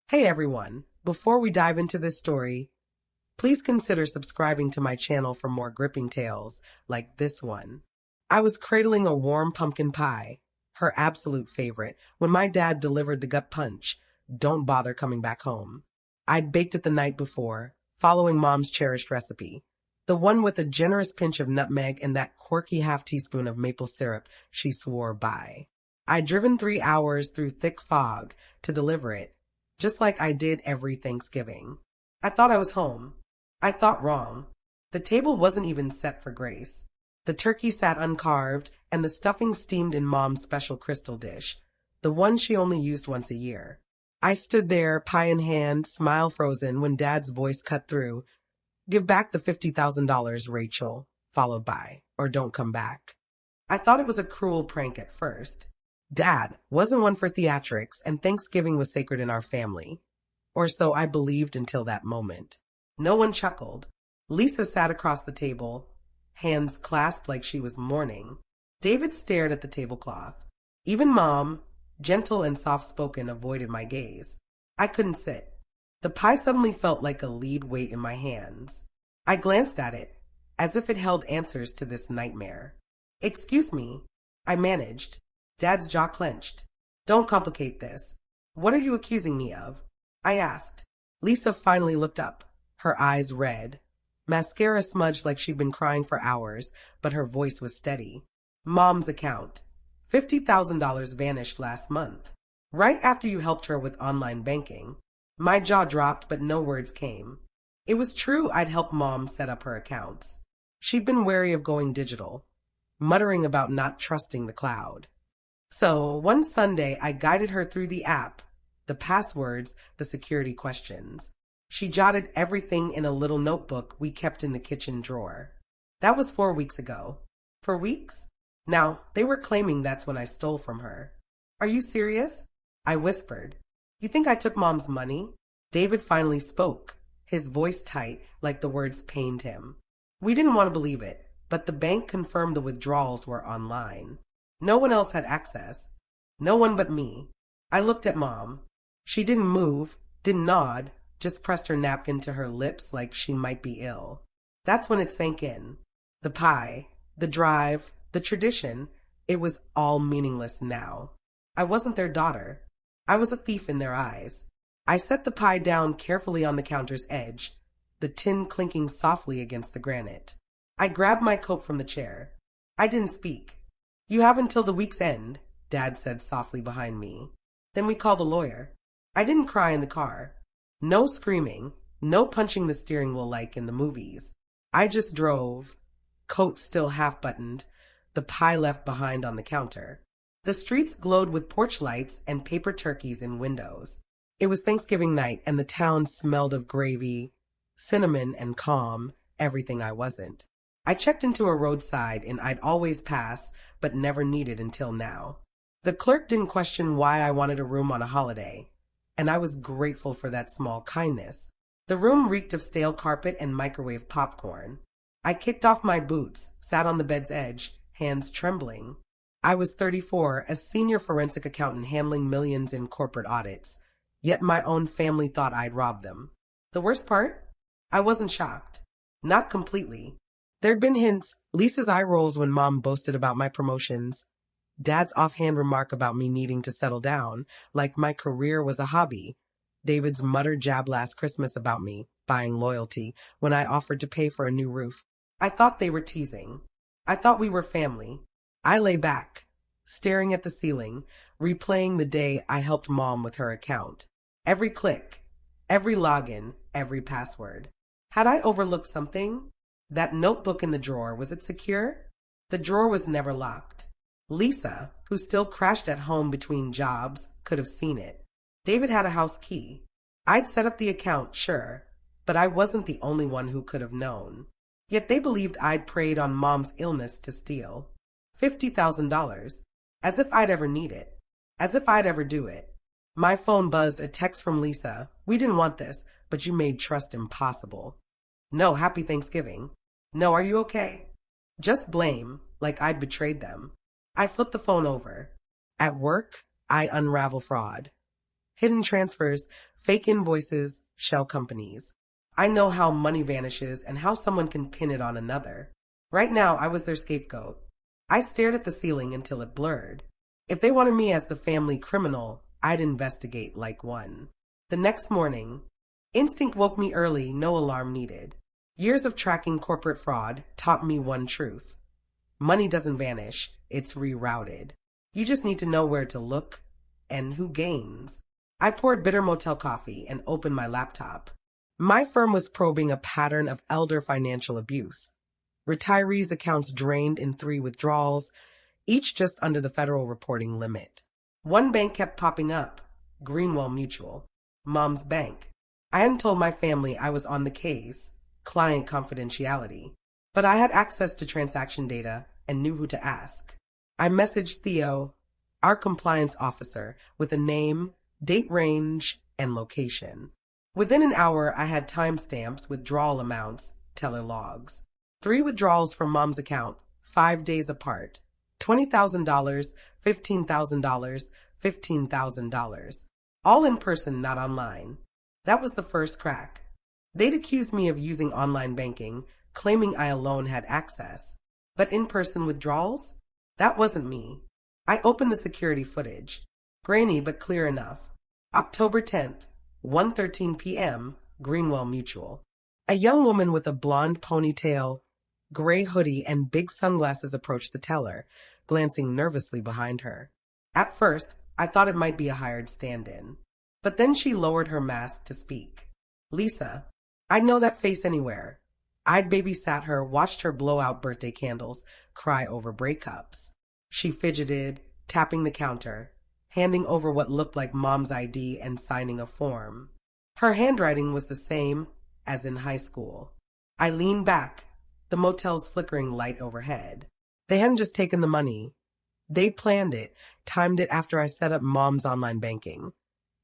Hey everyone, before we dive into this story, please consider subscribing to my channel for more gripping tales like this one. I was cradling a warm pumpkin pie, her absolute favorite, when my dad delivered the gut punch. Don't bother coming back home. I'd baked it the night before, following mom's cherished recipe. The one with a generous pinch of nutmeg and that quirky half teaspoon of maple syrup she swore by. I'd driven 3 hours through thick fog to deliver it, just like I did every Thanksgiving. I thought I was home. I thought wrong. The table wasn't even set for grace. The turkey sat uncarved, and the stuffing steamed in Mom's special crystal dish, the one she only used once a year. I stood there, pie in hand, smile frozen, when Dad's voice cut through. "Give back the $50,000, Rachel," followed by, "or don't come back." I thought it was a cruel prank at first. Dad wasn't one for theatrics, and Thanksgiving was sacred in our family. Or so I believed until that moment. No one chuckled. Lisa sat across the table, hands clasped like she was mourning. David stared at the tablecloth. Even Mom, gentle and soft-spoken, avoided my gaze. I couldn't sit. The pie suddenly felt like a lead weight in my hands. I glanced at it, as if it held answers to this nightmare. "Excuse me," I managed. Dad's jaw clenched. "Don't complicate this. What are you accusing me of?" I asked. Lisa finally looked up, her eyes red. Mascara smudged like she'd been crying for hours, but her voice was steady. "Mom's account. $50,000 vanished last month, right after you helped her with online banking." My jaw dropped, but no words came. It was true I'd helped Mom set up her accounts. She'd been wary of going digital, muttering about not trusting the cloud. So, one Sunday, I guided her through the app, the passwords, the security questions. She jotted everything in a little notebook we kept in the kitchen drawer. That was 4 weeks ago. For weeks? Now, they were claiming that's when I stole from her. "Are you serious?" I whispered. "You think I took Mom's money?" David finally spoke, his voice tight, like the words pained him. We didn't want to believe it, but the bank confirmed the withdrawals were online. No one else had access. No one but me. I looked at Mom. She didn't move, didn't nod, just pressed her napkin to her lips like she might be ill. That's when it sank in. The pie, the drive, the tradition, it was all meaningless now. I wasn't their daughter. I was a thief in their eyes. I set the pie down carefully on the counter's edge, the tin clinking softly against the granite. I grabbed my coat from the chair. I didn't speak. "You have until the week's end," Dad said softly behind me. "Then we call the lawyer." I didn't cry in the car. No screaming, no punching the steering wheel like in the movies. I just drove, coat still half-buttoned, the pie left behind on the counter. The streets glowed with porch lights and paper turkeys in windows. It was Thanksgiving night, and the town smelled of gravy, cinnamon, and calm, everything I wasn't. I checked into a roadside inn I'd always pass, but never needed until now. The clerk didn't question why I wanted a room on a holiday, and I was grateful for that small kindness. The room reeked of stale carpet and microwave popcorn. I kicked off my boots, sat on the bed's edge, hands trembling. I was 34, a senior forensic accountant handling millions in corporate audits, yet my own family thought I'd robbed them. The worst part? I wasn't shocked. Not completely. There'd been hints, Lisa's eye rolls when Mom boasted about my promotions, Dad's offhand remark about me needing to settle down, like my career was a hobby, David's muttered jab last Christmas about me buying loyalty when I offered to pay for a new roof. I thought they were teasing. I thought we were family. I lay back, staring at the ceiling, replaying the day I helped Mom with her account. Every click, every login, every password. Had I overlooked something? That notebook in the drawer, was it secure? The drawer was never locked. Lisa, who still crashed at home between jobs, could have seen it. David had a house key. I'd set up the account, sure, but I wasn't the only one who could have known. Yet they believed I'd preyed on Mom's illness to steal. $50,000. As if I'd ever need it. As if I'd ever do it. My phone buzzed, a text from Lisa. "We didn't want this, but you made trust impossible." No, happy Thanksgiving. No, are you okay? Just blame, like I'd betrayed them. I flipped the phone over. At work, I unravel fraud. Hidden transfers, Fake invoices, shell companies. I know how money vanishes and how someone can pin it on another. Right now, I was their scapegoat. I stared at the ceiling until it blurred. If they wanted me as the family criminal, I'd investigate like one. The next morning, instinct woke me early, no alarm needed. Years of tracking corporate fraud taught me one truth. Money doesn't vanish, it's rerouted. You just need to know where to look and who gains. I poured bitter motel coffee and opened my laptop. My firm was probing a pattern of elder financial abuse. Retirees' accounts drained in 3 withdrawals, each just under the federal reporting limit. One bank kept popping up, Greenwell Mutual, Mom's bank. I hadn't told my family I was on the case, client confidentiality, but I had access to transaction data and knew who to ask. I messaged Theo, our compliance officer, with a name, date range, and location. Within an hour, I had timestamps, withdrawal amounts, teller logs. 3 withdrawals from Mom's account, 5 days apart. $20,000, $15,000, $15,000. All in person, not online. That was the first crack. They'd accused me of using online banking, claiming I alone had access. But in-person withdrawals? That wasn't me. I opened the security footage. Grainy but clear enough. October 10th, 1:13 p.m., Greenwell Mutual. A young woman with a blonde ponytail, gray hoodie, and big sunglasses approached the teller, glancing nervously behind her. At first, I thought it might be a hired stand-in. But then she lowered her mask to speak. Lisa. I'd know that face anywhere. I'd babysat her, watched her blow out birthday candles, cry over breakups. She fidgeted, tapping the counter, handing over what looked like Mom's ID and signing a form. Her handwriting was the same as in high school. I leaned back, the motel's flickering light overhead. They hadn't just taken the money. They planned it, timed it after I set up Mom's online banking,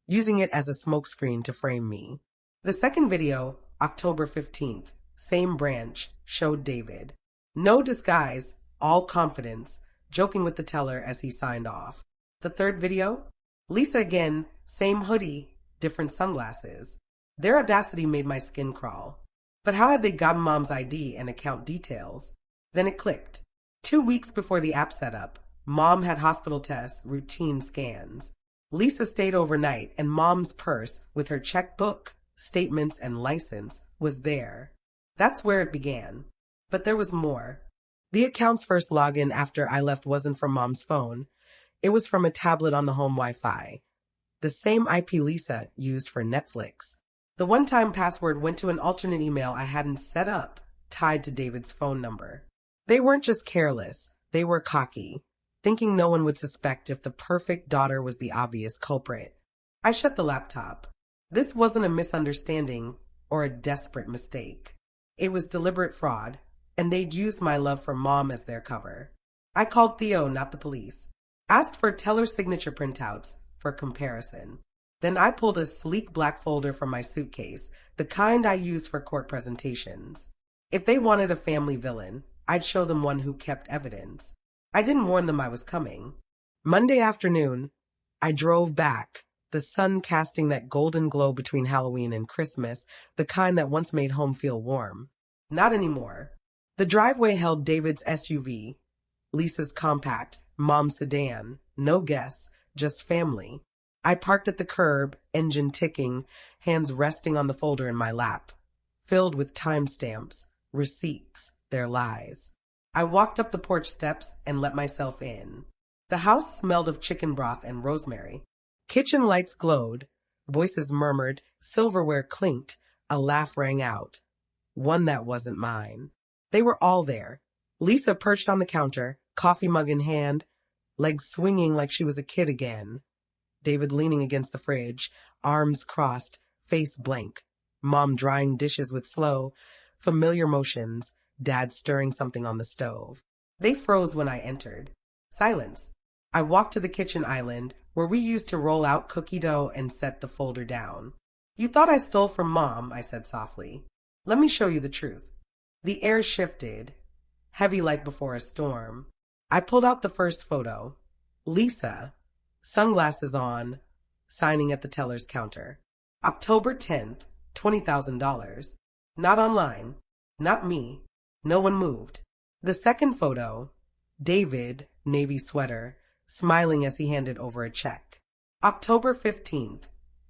using it as a smokescreen to frame me. The second video, October 15th, same branch, showed David. No disguise, all confidence, joking with the teller as he signed off. The third video, Lisa again, same hoodie, different sunglasses. Their audacity made my skin crawl. But how had they gotten Mom's ID and account details? Then it clicked. 2 weeks before the app setup, Mom had hospital tests, routine scans. Lisa stayed overnight, and Mom's purse, with her checkbook, statements, and license, was there. That's where it began. But there was more. The account's first login after I left wasn't from Mom's phone. It was from a tablet on the home Wi-Fi. The same IP Lisa used for Netflix. The one-time password went to an alternate email I hadn't set up, tied to David's phone number. They weren't just careless, they were cocky, thinking no one would suspect if the perfect daughter was the obvious culprit. I shut the laptop. This wasn't a misunderstanding or a desperate mistake. It was deliberate fraud, and they'd used my love for Mom as their cover. I called Theo, not the police. Asked for teller signature printouts for comparison. Then I pulled a sleek black folder from my suitcase, the kind I use for court presentations. If they wanted a family villain, I'd show them one who kept evidence. I didn't warn them I was coming. Monday afternoon, I drove back, the sun casting that golden glow between Halloween and Christmas, the kind that once made home feel warm. Not anymore. The driveway held David's SUV, Lisa's compact, Mom's sedan, no guests, just family. I parked at the curb, engine ticking, hands resting on the folder in my lap, filled with timestamps, receipts, their lies. I walked up the porch steps and let myself in. The house smelled of chicken broth and rosemary. Kitchen lights glowed, voices murmured, silverware clinked, a laugh rang out. One that wasn't mine. They were all there. Lisa perched on the counter, coffee mug in hand, legs swinging like she was a kid again. David leaning against the fridge, arms crossed, face blank. Mom drying dishes with slow, familiar motions, Dad stirring something on the stove. They froze when I entered. Silence. I walked to the kitchen island, where we used to roll out cookie dough and set the folder down. You thought I stole from Mom, I said softly. Let me show you the truth. The air shifted, heavy like before a storm. I pulled out the first photo. Lisa, sunglasses on, signing at the teller's counter. October 10th, $20,000. Not online. Not me. No one moved. The second photo, David, navy sweater, smiling as he handed over a check. October 15th,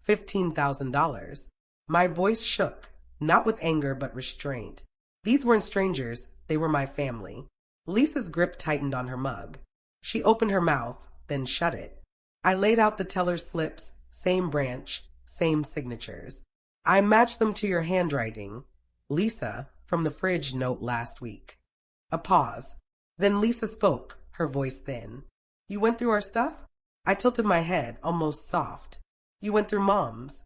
$15,000. My voice shook, not with anger but restraint. These weren't strangers, they were my family. Lisa's grip tightened on her mug. She opened her mouth, then shut it. I laid out the teller's slips, same branch, same signatures. I matched them to your handwriting. Lisa, from the fridge note last week. A pause. Then Lisa spoke, her voice thin. You went through our stuff? I tilted my head, almost soft. You went through Mom's.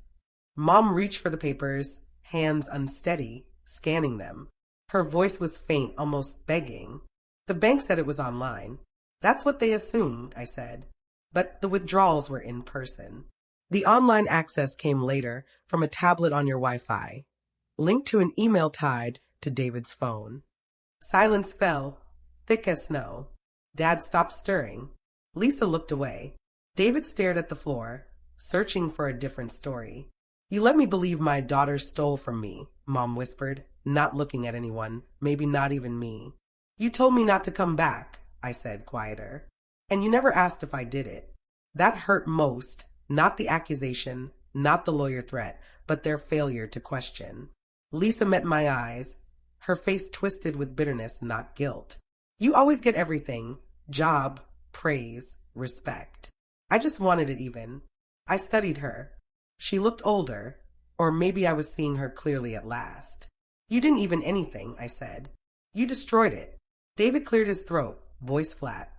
Mom reached for the papers, hands unsteady, scanning them. Her voice was faint, almost begging. The bank said it was online. That's what they assumed, I said. But the withdrawals were in person. The online access came later from a tablet on your Wi-Fi, linked to an email tied to David's phone. Silence fell, thick as snow. Dad stopped stirring. Lisa looked away. David stared at the floor, searching for a different story. You let me believe my daughter stole from me, Mom whispered, not looking at anyone, maybe not even me. You told me not to come back, I said, quieter. And you never asked if I did it. That hurt most, not the accusation, not the lawyer threat, but their failure to question. Lisa met my eyes, her face twisted with bitterness, not guilt. You always get everything, job, praise, respect. I just wanted it even. I studied her. She looked older, or maybe I was seeing her clearly at last. You didn't even anything, I said. You destroyed it. David cleared his throat, voice flat.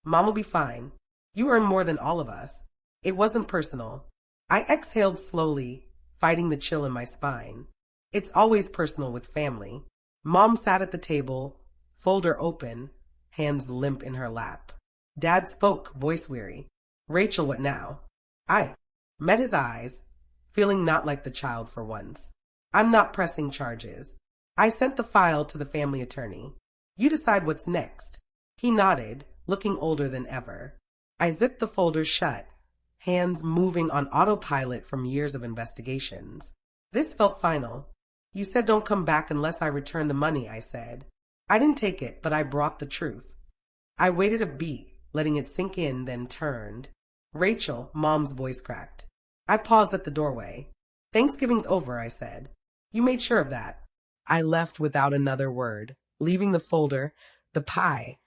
Mom will be fine. You earn more than all of us. It wasn't personal. I exhaled slowly, fighting the chill in my spine. It's always personal with family. Mom sat at the table, folder open, hands limp in her lap. Dad spoke, voice weary. Rachel, what now? I met his eyes, feeling not like the child for once. I'm not pressing charges. I sent the file to the family attorney. You decide what's next. He nodded, looking older than ever. I zipped the folder shut, hands moving on autopilot from years of investigations. This felt final. You said don't come back unless I return the money, I said. I didn't take it, but I brought the truth. I waited a beat, letting it sink in, then turned. Rachel, Mom's voice cracked. I paused at the doorway. Thanksgiving's over, I said. You made sure of that. I left without another word, leaving the folder, the pie,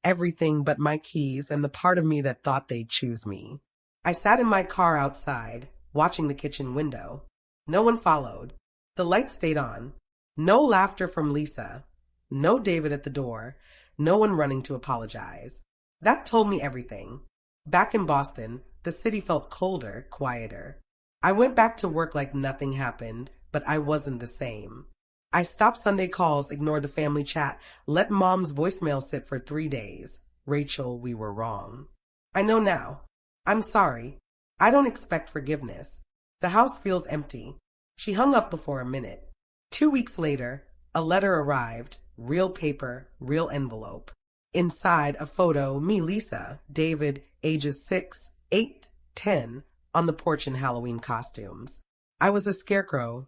everything but my keys and the part of me that thought they'd choose me. I sat in my car outside, watching the kitchen window. No one followed. The light stayed on. No laughter from Lisa. No David at the door. No one running to apologize. That told me everything. Back in Boston, the city felt colder, quieter. I went back to work like nothing happened, but I wasn't the same. I stopped Sunday calls, ignored the family chat, let Mom's voicemail sit for 3 days. Rachel, we were wrong. I know now. I'm sorry. I don't expect forgiveness. The house feels empty. She hung up before a minute. 2 weeks later, a letter arrived, real paper, real envelope. Inside, a photo, me, Lisa, David, ages 6, 8, 10, on the porch in Halloween costumes. I was a scarecrow.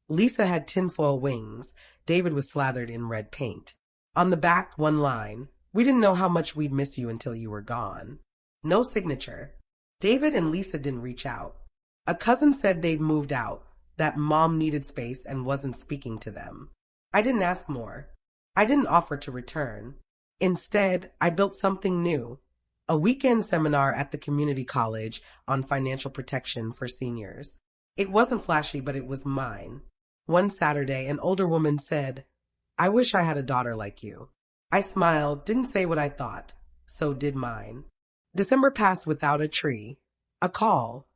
Lisa had tinfoil wings. David was slathered in red paint. On the back, one line, we didn't know how much we'd miss you until you were gone. No signature. David and Lisa didn't reach out. A cousin said they'd moved out, that Mom needed space and wasn't speaking to them. I didn't ask more. I didn't offer to return. Instead, I built something new. A weekend seminar at the community college on financial protection for seniors. It wasn't flashy, but it was mine. One Saturday, an older woman said, I wish I had a daughter like you. I smiled, didn't say what I thought. So did mine. December passed without a tree, a call,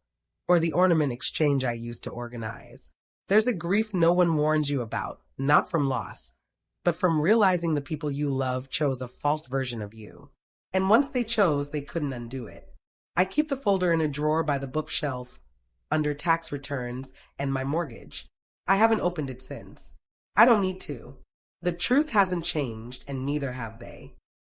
or the ornament exchange I used to organize. There's a grief no one warns you about, not from loss, but from realizing the people you love chose a false version of you. And once they chose, they couldn't undo it. I keep the folder in a drawer by the bookshelf, under tax returns and my mortgage. I haven't opened it since. I don't need to. The truth hasn't changed, and neither have they.